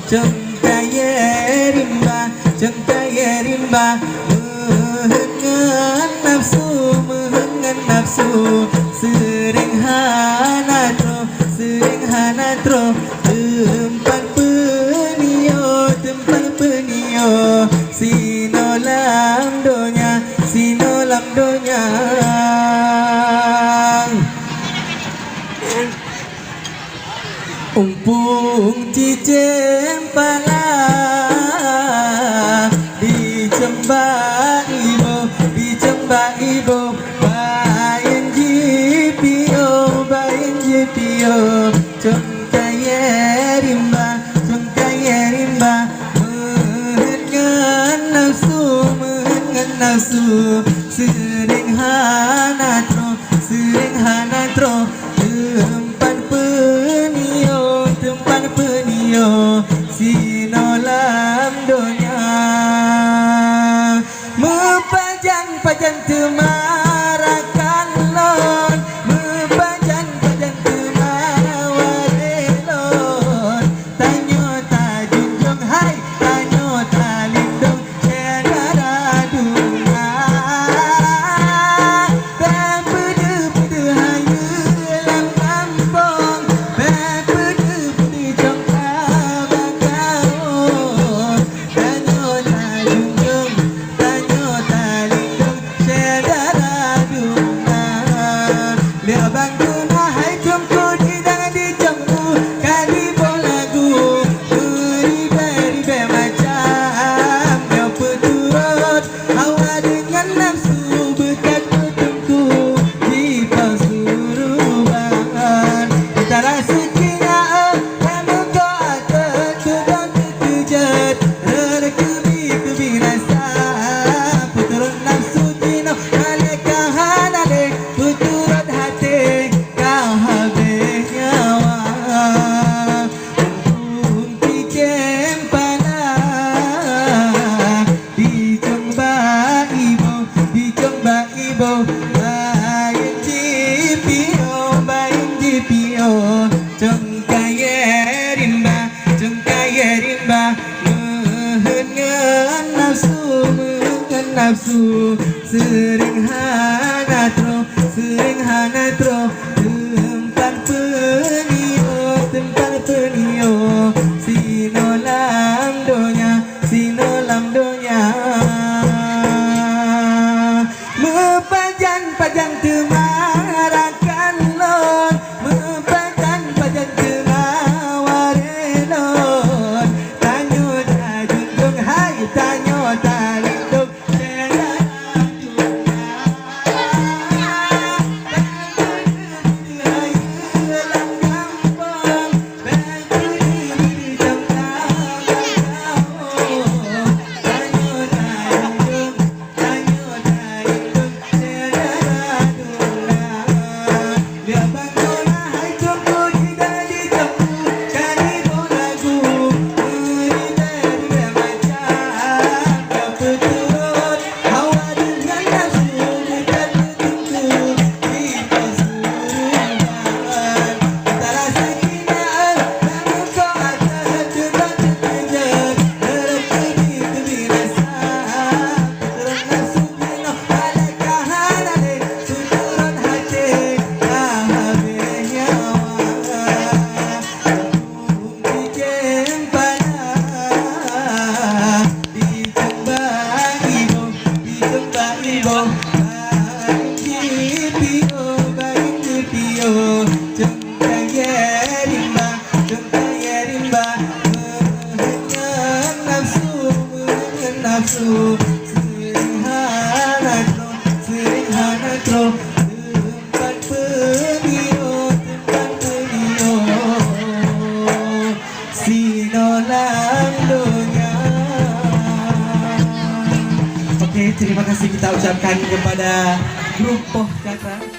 cengkaya rimba, cengkaya rimba, mehengan nafsu, sering hanatro, tempat penio, sinolam donya. Umpung cijem pala dicembak ibu bayan GPO cengkaya rimba mehengan nafsu sering hanatro tempat penio sinolam donya mepajang temarakan lon mepajang temawarelon tanyo ta junjung hai tanyo ta lindung cedera dunga bedu hayu lam kampung bedu jong abakau tanyo ta junjung tanyo ta lindung cedera dunga dia bangkuna hai jumku tidak dijembu kali bolagu ribe macam kau peturut hawa dengan nafsu bekat petungku di pasuruan kita rasikinya kamu kau atas tudang ketujat kebi rasa puturut nafsu tino alekah hanale puturut hati kau habis nyawa umpung cijem pala dicembak ibu bayan GPO cengkaya rimba mehengan nafsu sering hanatro tempat penio sinolam donya mepajang temarakan lon mepajang temawarelon tanyo ta junjung hai tanyo ta lindung cedera sering hanatro tempat penio sinolam donya. Oke, terima kasih kita ucapkan kepada grup Poh Cakra.